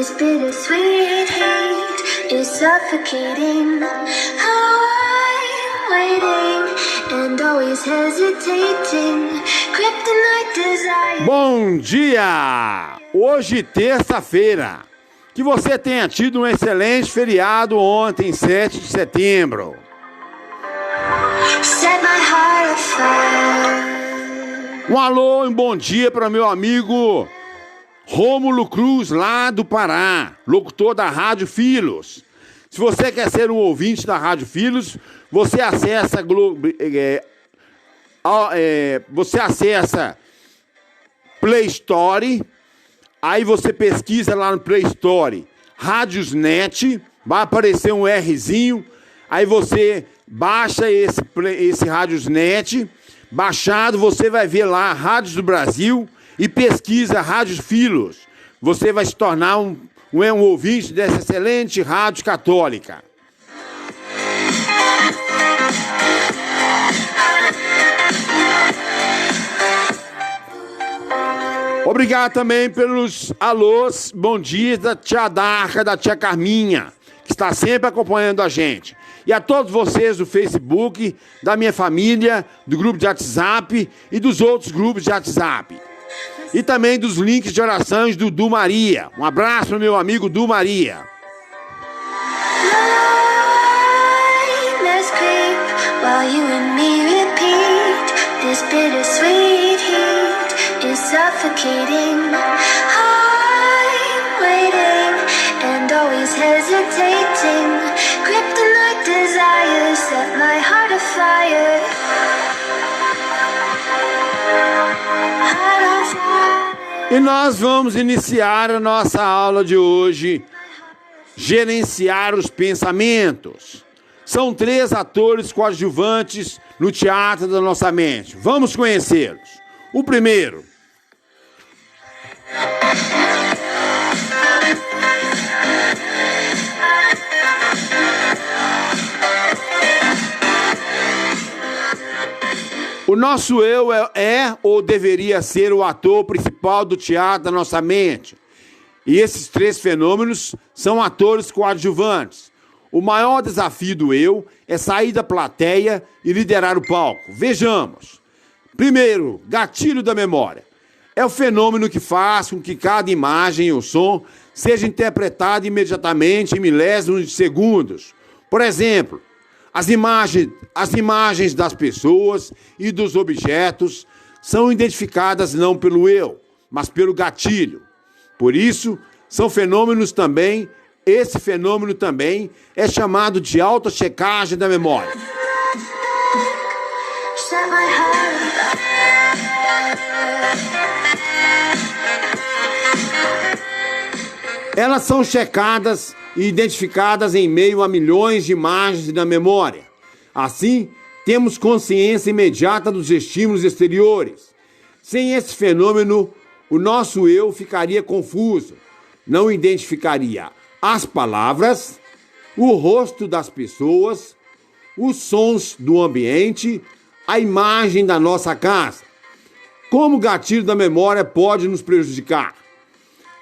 This bittersweet heat is suffocating. How I'm waiting and always hesitating. Kryptonite desire. Bom dia! Hoje, terça-feira. Que você tenha tido um excelente feriado ontem, 7 de setembro. Set my heart afire. Um alô e um bom dia para meu amigo Rômulo Cruz, lá do Pará, locutor da Rádio Filos. Se você quer ser um ouvinte da Rádio Filos, você acessa Play Store, aí você pesquisa lá no Play Store Rádiosnet, vai aparecer um Rzinho, aí você baixa esse Rádiosnet, baixado você vai ver lá Rádios do Brasil e pesquisa Rádio Filos. Você vai se tornar um ouvinte dessa excelente rádio católica. Obrigado também pelos alôs, bom dia da tia Darca, da tia Carminha, que está sempre acompanhando a gente. E a todos vocês do Facebook, da minha família, do grupo de WhatsApp e dos outros grupos de WhatsApp. E também dos links de orações do Du Maria. Um abraço pro meu amigo Du Maria. Let's creep while you and me repeat. This bittersweet heat is suffocating. I'm waiting and always hesitating. Kryptonite desires set my heart afire. Heart on fire. E nós vamos iniciar a nossa aula de hoje, gerenciar os pensamentos. São 3 atores coadjuvantes no teatro da nossa mente. Vamos conhecê-los. O primeiro. O nosso eu é ou deveria ser o ator principal do teatro da nossa mente. E esses 3 fenômenos são atores coadjuvantes. O maior desafio do eu é sair da plateia e liderar o palco. Vejamos. Primeiro, gatilho da memória. É o fenômeno que faz com que cada imagem ou som seja interpretado imediatamente em milésimos de segundos. Por exemplo, as imagens das pessoas e dos objetos são identificadas não pelo eu, mas pelo gatilho. Por isso, são fenômenos também, esse fenômeno também é chamado de autochecagem da memória. Set my heart Elas são checadas e identificadas em meio a milhões de imagens na memória. Assim, temos consciência imediata dos estímulos exteriores. Sem esse fenômeno, o nosso eu ficaria confuso. Não identificaria as palavras, o rosto das pessoas, os sons do ambiente, a imagem da nossa casa. Como o gatilho da memória pode nos prejudicar?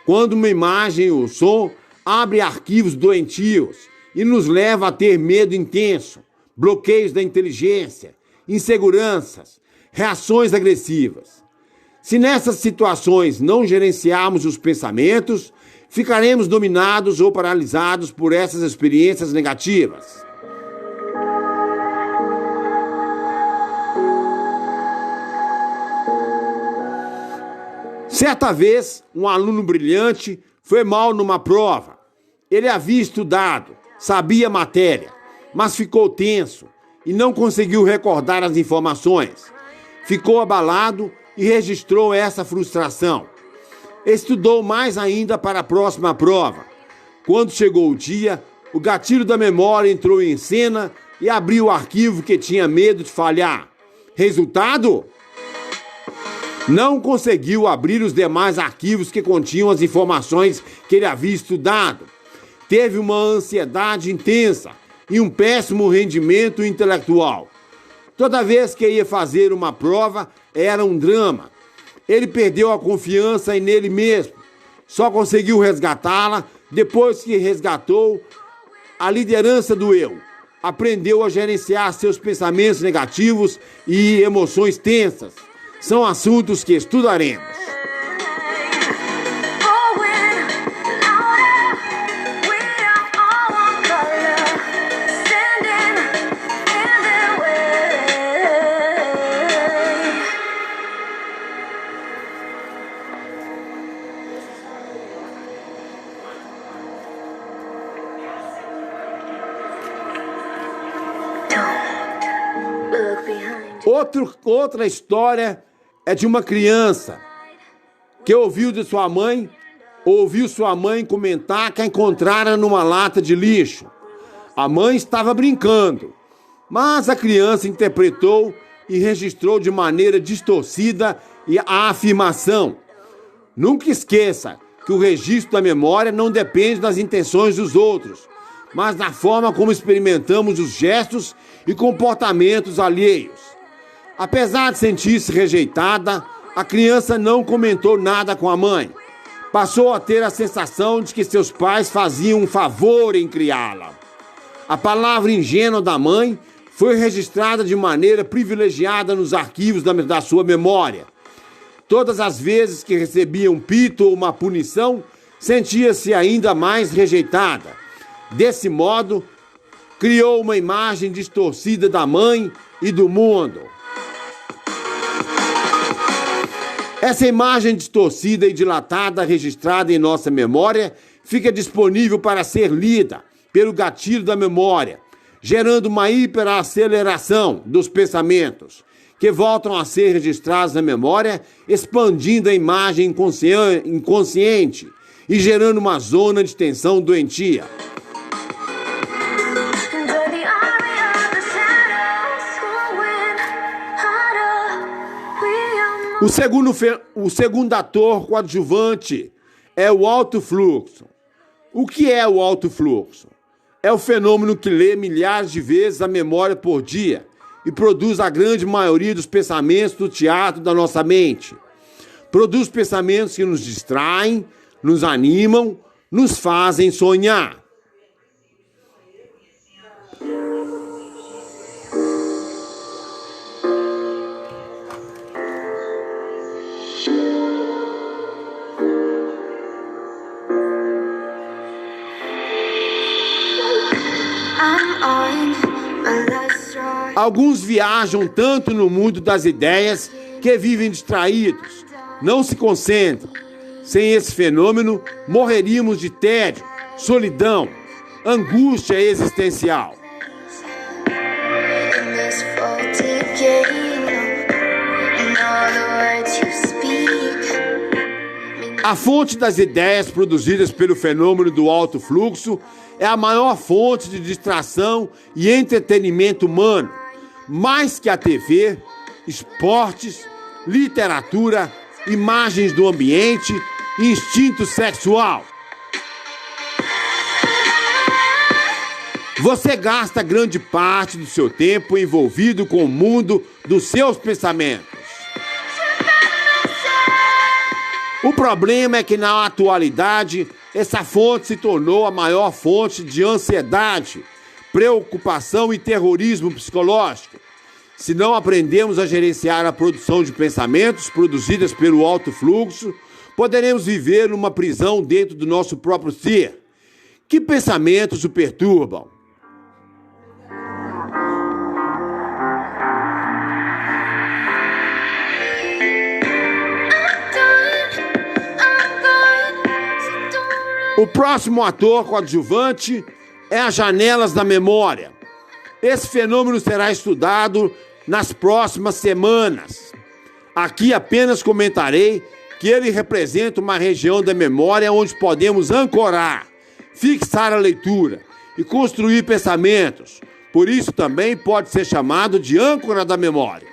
Quando uma imagem ou som abre arquivos doentios e nos leva a ter medo intenso, bloqueios da inteligência, inseguranças, reações agressivas. Se nessas situações não gerenciarmos os pensamentos, ficaremos dominados ou paralisados por essas experiências negativas. Certa vez, um aluno brilhante foi mal numa prova. Ele havia estudado, sabia a matéria, mas ficou tenso e não conseguiu recordar as informações. Ficou abalado e registrou essa frustração. Estudou mais ainda para a próxima prova. Quando chegou o dia, o gatilho da memória entrou em cena e abriu o arquivo que tinha medo de falhar. Resultado? Não conseguiu abrir os demais arquivos que continham as informações que ele havia estudado. Teve uma ansiedade intensa e um péssimo rendimento intelectual. Toda vez que ia fazer uma prova, era um drama. Ele perdeu a confiança nele mesmo. Só conseguiu resgatá-la depois que resgatou a liderança do eu. Aprendeu a gerenciar seus pensamentos negativos e emoções tensas. São assuntos que estudaremos. Outra história é de uma criança que ouviu sua mãe comentar que a encontrara numa lata de lixo. A mãe estava brincando, mas a criança interpretou e registrou de maneira distorcida a afirmação. Nunca esqueça que o registro da memória não depende das intenções dos outros, mas da forma como experimentamos os gestos e comportamentos alheios. Apesar de sentir-se rejeitada, a criança não comentou nada com a mãe. Passou a ter a sensação de que seus pais faziam um favor em criá-la. A palavra ingênua da mãe foi registrada de maneira privilegiada nos arquivos da sua memória. Todas as vezes que recebia um pito ou uma punição, sentia-se ainda mais rejeitada. Desse modo, criou uma imagem distorcida da mãe e do mundo. Essa imagem distorcida e dilatada, registrada em nossa memória, fica disponível para ser lida pelo gatilho da memória, gerando uma hiperaceleração dos pensamentos, que voltam a ser registrados na memória, expandindo a imagem inconsciente e gerando uma zona de tensão doentia. O segundo ator coadjuvante é o alto fluxo. O que é o alto fluxo? É o fenômeno que lê milhares de vezes a memória por dia e produz a grande maioria dos pensamentos do teatro da nossa mente. Produz pensamentos que nos distraem, nos animam, nos fazem sonhar. Alguns viajam tanto no mundo das ideias que vivem distraídos, não se concentram. Sem esse fenômeno, morreríamos de tédio, solidão, angústia existencial. A fonte das ideias produzidas pelo fenômeno do alto fluxo é a maior fonte de distração e entretenimento humano, mais que a TV, esportes, literatura, imagens do ambiente e instinto sexual. Você gasta grande parte do seu tempo envolvido com o mundo dos seus pensamentos. O problema é que, na atualidade, essa fonte se tornou a maior fonte de ansiedade, preocupação e terrorismo psicológico. Se não aprendemos a gerenciar a produção de pensamentos produzidas pelo alto fluxo, poderemos viver numa prisão dentro do nosso próprio ser. Que pensamentos o perturbam? O próximo ator coadjuvante é as janelas da memória. Esse fenômeno será estudado nas próximas semanas. Aqui apenas comentarei que ele representa uma região da memória onde podemos ancorar, fixar a leitura e construir pensamentos. Por isso também pode ser chamado de âncora da memória.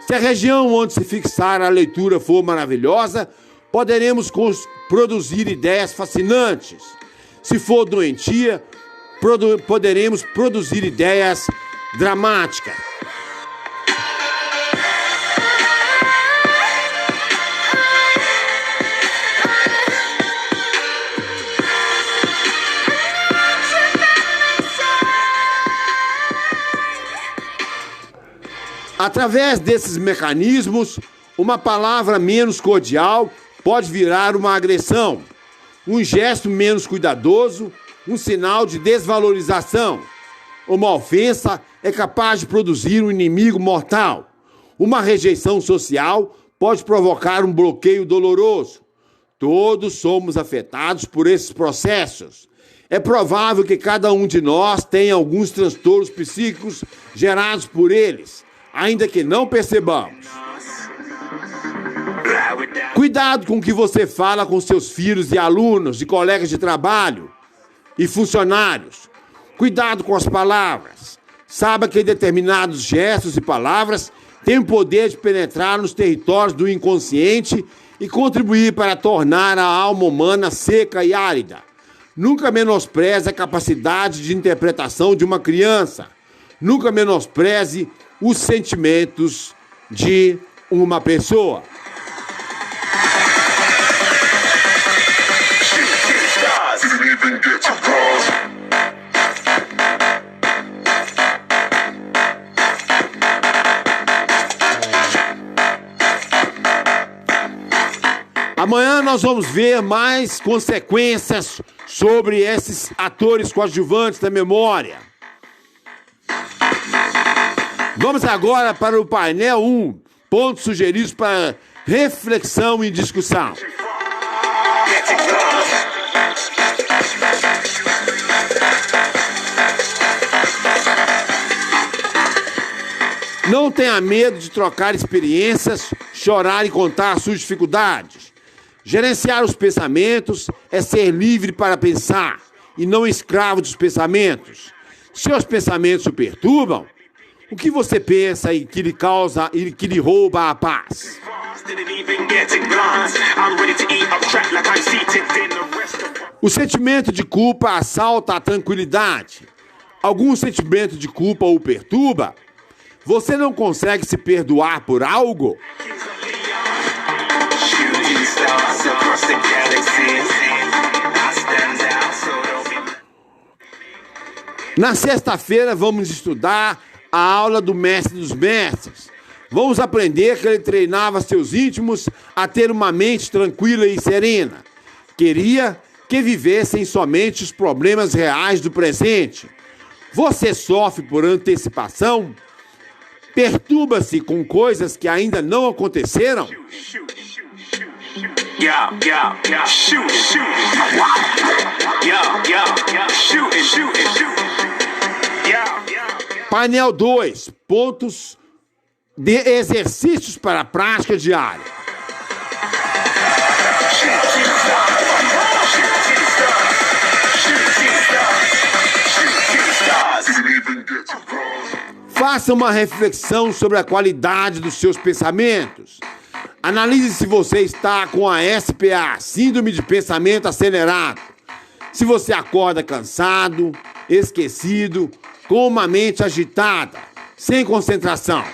Se a região onde se fixar a leitura for maravilhosa, poderemos produzir ideias fascinantes. Se for doentia, poderemos produzir ideias dramáticas. Através desses mecanismos, uma palavra menos cordial pode virar uma agressão, um gesto menos cuidadoso, um sinal de desvalorização. Uma ofensa é capaz de produzir um inimigo mortal. Uma rejeição social pode provocar um bloqueio doloroso. Todos somos afetados por esses processos. É provável que cada um de nós tenha alguns transtornos psíquicos gerados por eles, ainda que não percebamos. Cuidado com o que você fala com seus filhos e alunos, e colegas de trabalho e funcionários. Cuidado com as palavras. Saiba que determinados gestos e palavras têm o poder de penetrar nos territórios do inconsciente e contribuir para tornar a alma humana seca e árida. Nunca menospreze a capacidade de interpretação de uma criança. Nunca menospreze os sentimentos de uma pessoa. Amanhã nós vamos ver mais consequências sobre esses atores coadjuvantes da memória. Vamos agora para o painel 1, pontos sugeridos para reflexão e discussão. Não tenha medo de trocar experiências, chorar e contar suas dificuldades. Gerenciar os pensamentos é ser livre para pensar e não escravo dos pensamentos. Seus pensamentos o perturbam? O que você pensa e que lhe causa e que lhe rouba a paz? O sentimento de culpa assalta a tranquilidade. Algum sentimento de culpa o perturba? Você não consegue se perdoar por algo? Na sexta-feira vamos estudar a aula do Mestre dos Mestres. Vamos aprender que ele treinava seus íntimos a ter uma mente tranquila e serena. Queria que vivessem somente os problemas reais do presente. Você sofre por antecipação? Perturba-se com coisas que ainda não aconteceram? Painel 2, pontos de exercícios para a prática diária. Faça uma reflexão sobre a qualidade dos seus pensamentos. Analise se você está com a SPA, Síndrome de Pensamento Acelerado. Se você acorda cansado, esquecido, com uma mente agitada, sem concentração.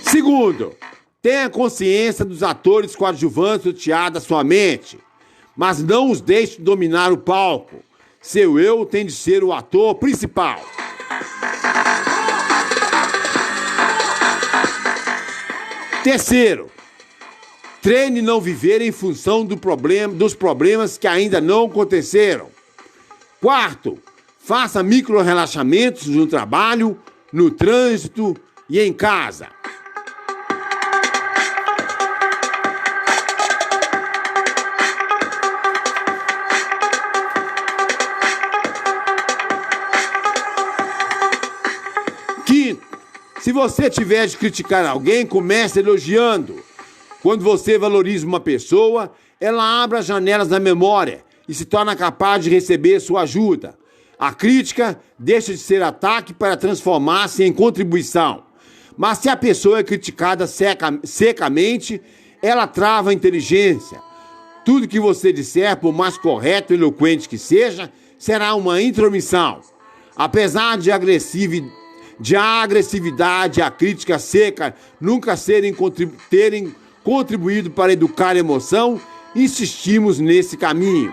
Segundo, tenha consciência dos atores coadjuvantes do teatro da sua mente, mas não os deixe dominar o palco. Seu eu tem de ser o ator principal. Terceiro, treine não viver em função dos problemas que ainda não aconteceram. Quarto, faça micro-relaxamentos no trabalho, no trânsito e em casa. Quinto, se você tiver de criticar alguém, comece elogiando. Quando você valoriza uma pessoa, ela abre as janelas da memória e se torna capaz de receber sua ajuda. A crítica deixa de ser ataque para transformar-se em contribuição. Mas se a pessoa é criticada secamente, ela trava a inteligência. Tudo que você disser, por mais correto e eloquente que seja, será uma intromissão. Apesar de a agressividade e a crítica seca nunca terem contribuído para educar a emoção, insistimos nesse caminho.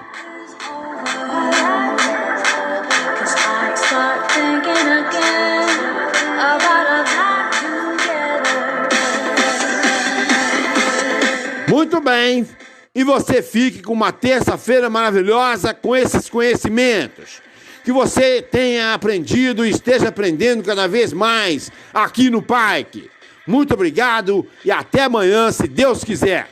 Muito bem. E você fique com uma terça-feira maravilhosa com esses conhecimentos. Que você tenha aprendido e esteja aprendendo cada vez mais aqui no Pike. Muito obrigado e até amanhã, se Deus quiser.